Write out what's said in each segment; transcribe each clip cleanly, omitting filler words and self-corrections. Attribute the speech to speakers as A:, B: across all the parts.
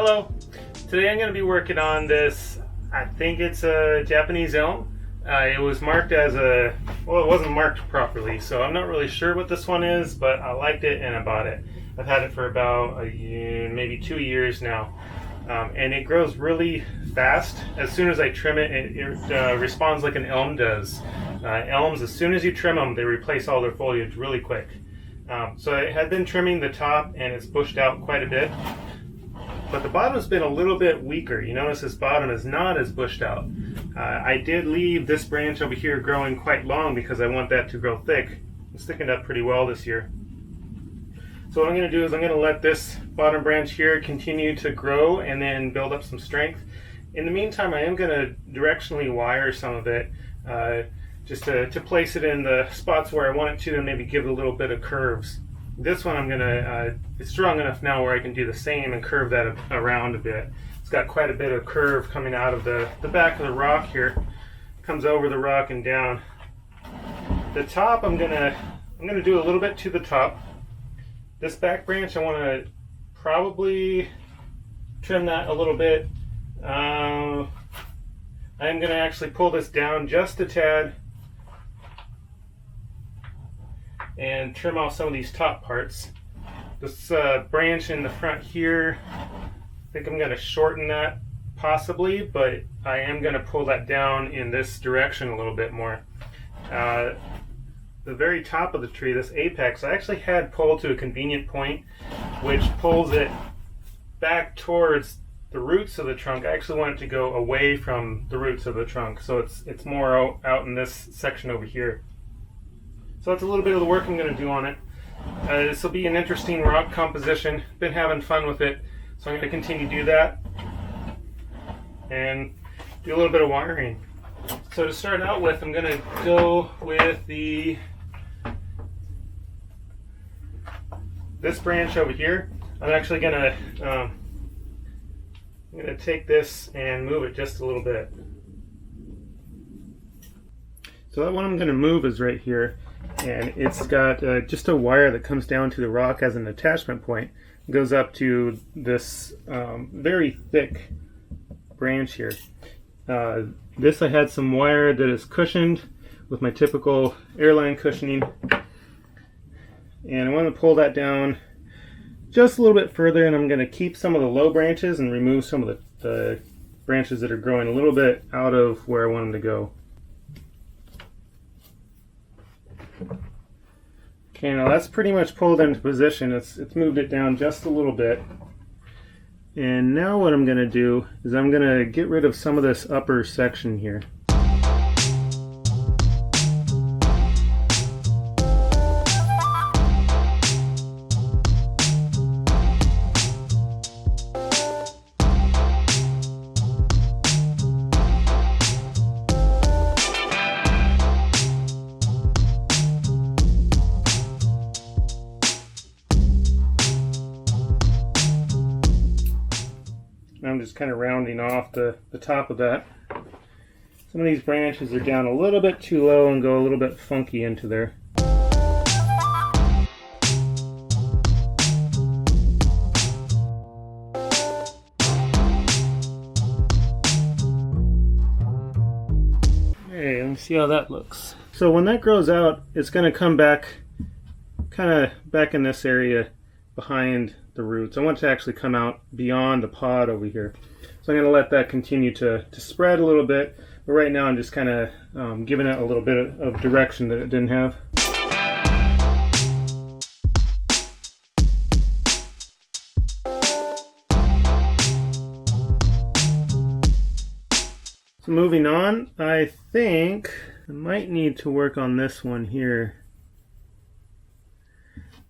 A: Hello! Today I'm going to be working on this, I think it's a Japanese elm. It was marked as a, well, it wasn't marked properly, so I'm not really sure what this one is, but I liked it and I bought it. I've had it for about a year, maybe 2 years now. And it grows really fast. As soon as I trim it, it responds like an elm does. Elms, as soon as you trim them, they replace all their foliage really quick. So I had been trimming the top and it's bushed out quite a bit. But the bottom's been a little bit weaker. You notice this bottom is not as bushed out. I did leave this branch over here growing quite long because I want that to grow thick. It's thickened up pretty well this year. So what I'm going to do is I'm going to let this bottom branch here continue to grow and then build up some strength. In the meantime, I am going to directionally wire some of it just to place it in the spots where I want it to and maybe give it a little bit of curves. This one I'm going to, it's strong enough now where I can do the same and curve that around a bit. It's got quite a bit of curve coming out of the back of the rock here. Comes over the rock and down. The top I'm going to do a little bit to the top. This back branch I want to probably trim that a little bit. I'm going to actually pull this down just a tad and trim off some of these top parts. This branch in the front here, I think I'm going to shorten that possibly, but I am going to pull that down in this direction a little bit more. The very top of the tree, this apex, I actually had pulled to a convenient point which pulls it back towards the roots of the trunk. I actually want it to go away from the roots of the trunk, so it's more out in this section over here. So that's a little bit of the work I'm going to do on it. This will be an interesting rock composition. Been having fun with it, so I'm going to continue to do that and do a little bit of wiring. So to start out with, I'm going to go with this branch over here. I'm actually going to take this and move it just a little bit. So that one I'm going to move is right here, and it's got just a wire that comes down to the rock as an attachment point. It goes up to this very thick branch here. This I had some wire that is cushioned with my typical airline cushioning, and I want to pull that down just a little bit further, and I'm going to keep some of the low branches and remove some of the branches that are growing a little bit out of where I want them to go. Okay, now that's pretty much pulled into position. It's moved it down just a little bit. And now what I'm going to do is I'm going to get rid of some of this upper section here. I'm just kind of rounding off the top of that. Some of these branches are down a little bit too low and go a little bit funky into there. Okay, let me see how that looks. So when that grows out, it's going to come back, kind of back in this area behind the roots. I want it to actually come out beyond the pod over here. So I'm going to let that continue to spread a little bit, but right now I'm just kind of giving it a little bit of direction that it didn't have. So moving on, I think I might need to work on this one here.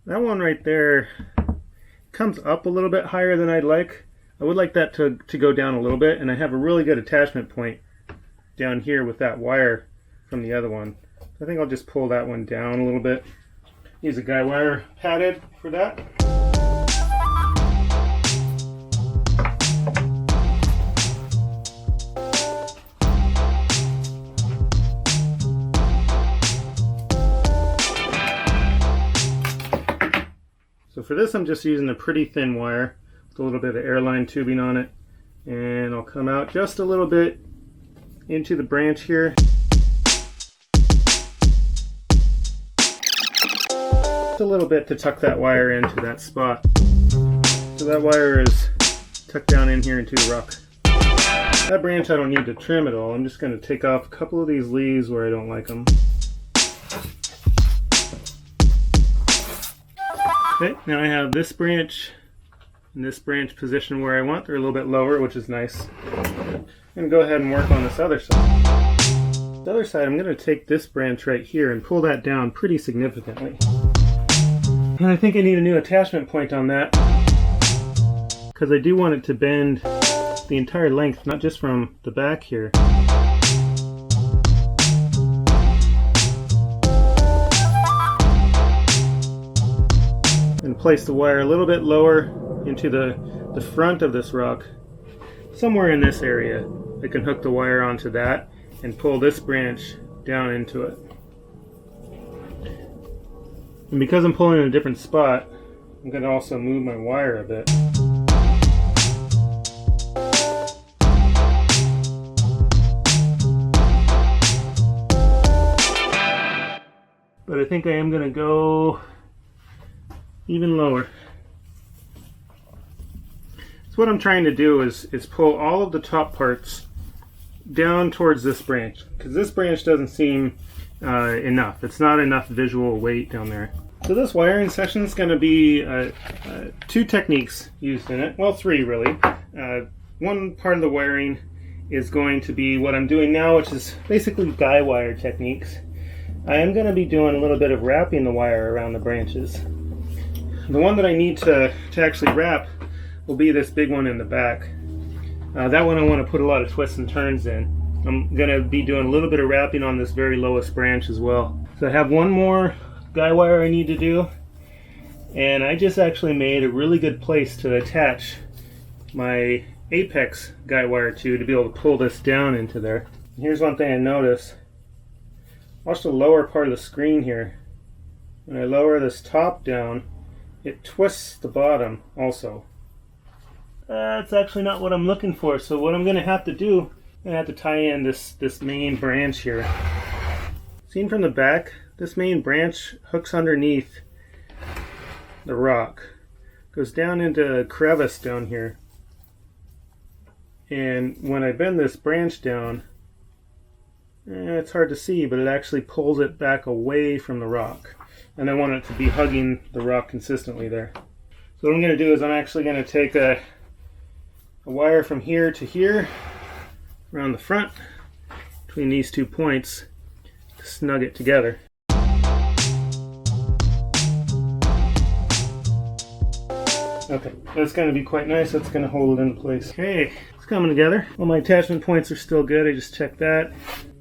A: That one right there comes up a little bit higher than I'd like. I would like that to go down a little bit, and I have a really good attachment point down here with that wire from the other one. I think I'll just pull that one down a little bit. Use a guy wire padded for that. So for this I'm just using a pretty thin wire. with a little bit of airline tubing on it. And I'll come out just a little bit into the branch here. Just a little bit to tuck that wire into that spot. So that wire is tucked down in here into the rock. That branch I don't need to trim at all. I'm just going to take off a couple of these leaves where I don't like them. Okay, now I have this branch and this branch positioned where I want. They're a little bit lower, which is nice. I'm going to go ahead and work on this other side. The other side, I'm going to take this branch right here and pull that down pretty significantly. And I think I need a new attachment point on that, because I do want it to bend the entire length, not just from the back here. And place the wire a little bit lower into the front of this rock. Somewhere in this area, I can hook the wire onto that and pull this branch down into it. And because I'm pulling in a different spot, I'm going to also move my wire a bit. But I think I am going to go even lower. So what I'm trying to do is pull all of the top parts down towards this branch, because this branch doesn't seem enough. It's not enough visual weight down there. So this wiring section is going to be two techniques used in it. Well, three really. One part of the wiring is going to be what I'm doing now, which is basically guy wire techniques. I am going to be doing a little bit of wrapping the wire around the branches. The one that I need to actually wrap will be this big one in the back. That one I want to put a lot of twists and turns in. I'm going to be doing a little bit of wrapping on this very lowest branch as well. So I have one more guy wire I need to do, and I just actually made a really good place to attach my apex guy wire to be able to pull this down into there. And here's one thing I noticed. Watch the lower part of the screen here. When I lower this top down, it twists the bottom also. That's actually not what I'm looking for, so what I'm going to have to do, I'm going to have to tie in this main branch here. Seen from the back, this main branch hooks underneath the rock. Goes down into a crevice down here. And when I bend this branch down, it's hard to see, but it actually pulls it back away from the rock. And I want it to be hugging the rock consistently there. So what I'm going to do is I'm actually going to take a wire from here to here, around the front, between these 2 points, to snug it together. Okay, that's going to be quite nice. That's going to hold it into place. Okay, it's coming together. All my attachment points are still good. I just checked that.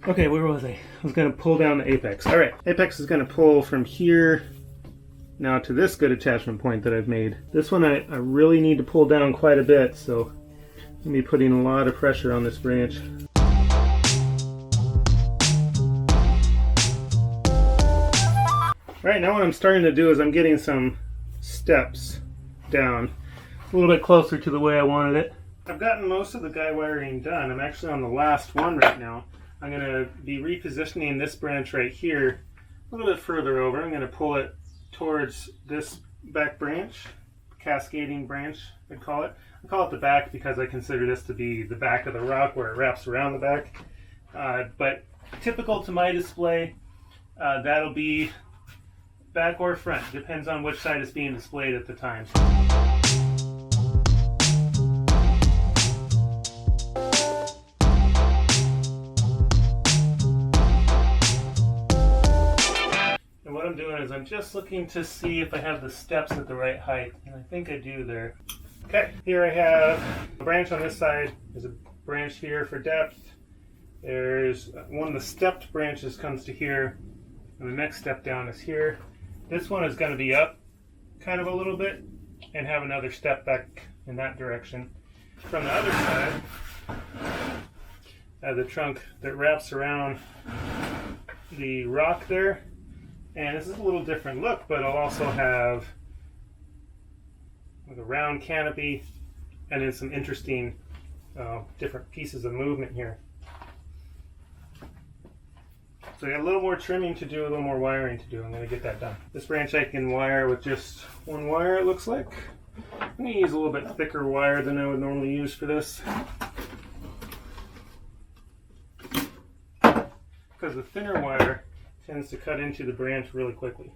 A: Okay, where was I? I was going to pull down the apex. Alright, apex is going to pull from here now to this good attachment point that I've made. This one I really need to pull down quite a bit, so I'm going to be putting a lot of pressure on this branch. Right now what I'm starting to do is I'm getting some steps down. It's a little bit closer to the way I wanted it. I've gotten most of the guy wiring done. I'm actually on the last one right now. I'm going to be repositioning this branch right here a little bit further over. I'm going to pull it towards this back branch, cascading branch I'd call it. I call it the back because I consider this to be the back of the rock where it wraps around the back. But typical to my display, that'll be back or front, depends on which side is being displayed at the time. And what I'm doing is I'm just looking to see if I have the steps at the right height, and I think I do there. Okay, here I have a branch on this side. There's a branch here for depth. There's one of the stepped branches comes to here, and the next step down is here. This one is going to be up kind of a little bit and have another step back in that direction. From the other side, I have the trunk that wraps around the rock there. And this is a little different look, but I'll also have like a round canopy and then some interesting different pieces of movement here. So I got a little more trimming to do, a little more wiring to do. I'm going to get that done. This branch I can wire with just one wire, it looks like. I'm going to use a little bit thicker wire than I would normally use for this, because the thinner wire tends to cut into the branch really quickly.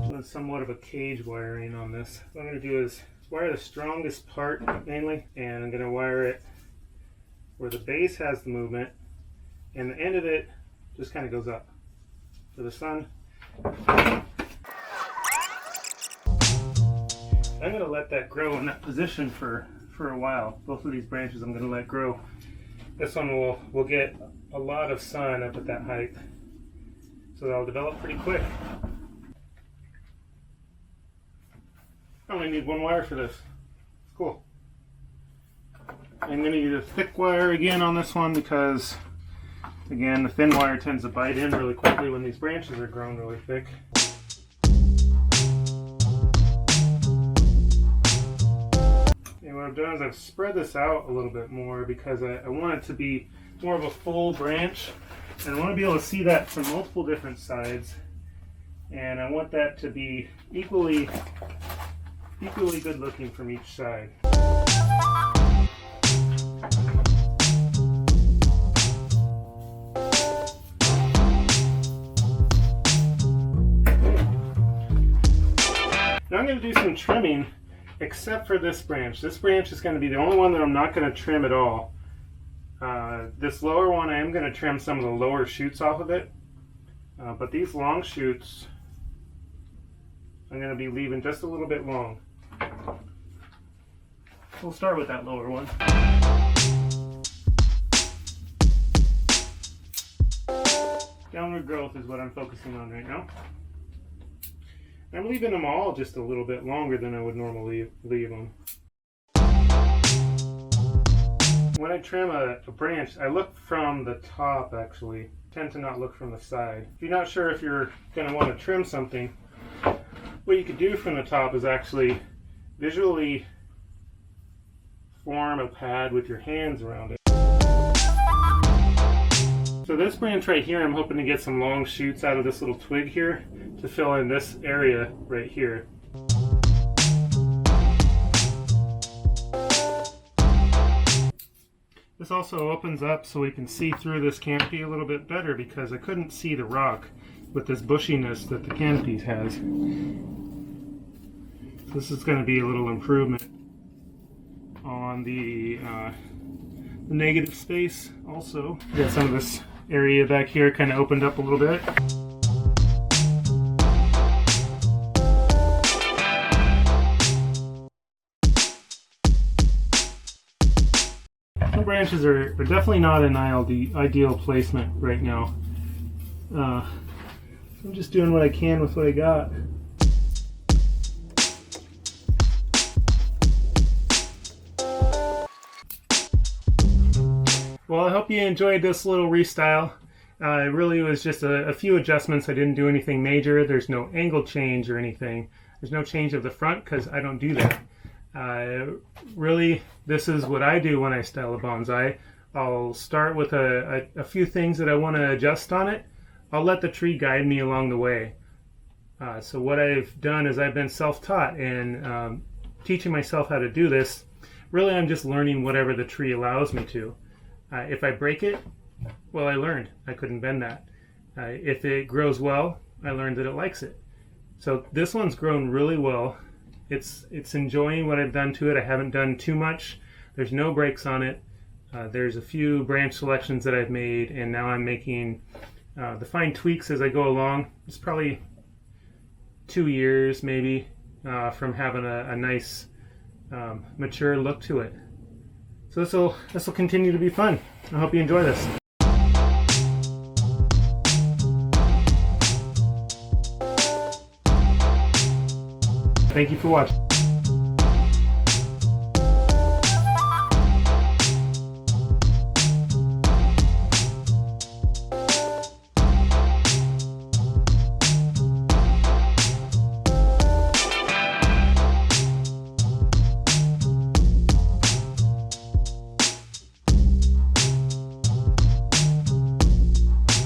A: Doing somewhat of a cage wiring on this. What I'm going to do is wire the strongest part mainly, and I'm going to wire it where the base has the movement and the end of it just kind of goes up for the sun. I'm going to let that grow in that position for a while. Both of these branches I'm going to let grow. This one will get a lot of sun up at that height, so that'll develop pretty quick. I only need one wire for this. It's cool. I'm going to use a thick wire again on this one because, again, the thin wire tends to bite in really quickly when these branches are grown really thick. And what I've done is I've spread this out a little bit more because I want it to be more of a full branch, and I want to be able to see that from multiple different sides, and I want that to be equally good looking from each side. Now I'm going to do some trimming, except for this branch. This branch is going to be the only one that I'm not going to trim at all. This lower one, I am going to trim some of the lower shoots off of it. But these long shoots, I'm going to be leaving just a little bit long. We'll start with that lower one. Downward growth is what I'm focusing on right now. I'm leaving them all just a little bit longer than I would normally leave them. When I trim a branch, I look from the top actually. I tend to not look from the side. If you're not sure if you're going to want to trim something, what you could do from the top is actually visually form a pad with your hands around it. So this branch right here, I'm hoping to get some long shoots out of this little twig here to fill in this area right here. This also opens up so we can see through this canopy a little bit better, because I couldn't see the rock with this bushiness that the canopy has. This is going to be a little improvement on the negative space also. Got some of this area back here kind of opened up a little bit. Some branches are definitely not in the ideal placement right now. I'm just doing what I can with what I got. Well, I hope you enjoyed this little restyle. It really was just a few adjustments. I didn't do anything major. There's no angle change or anything. There's no change of the front because I don't do that. Really, this is what I do when I style a bonsai. I'll start with a few things that I want to adjust on it. I'll let the tree guide me along the way. So what I've done is I've been self-taught and teaching myself how to do this. Really, I'm just learning whatever the tree allows me to. If I break it, well, I learned I couldn't bend that. If it grows well, I learned that it likes it. So this one's grown really well. It's enjoying what I've done to it. I haven't done too much. There's no breaks on it. There's a few branch selections that I've made, and now I'm making the fine tweaks as I go along. It's probably 2 years maybe from having a nice mature look to it. So this will continue to be fun. I hope you enjoy this. Thank you for watching.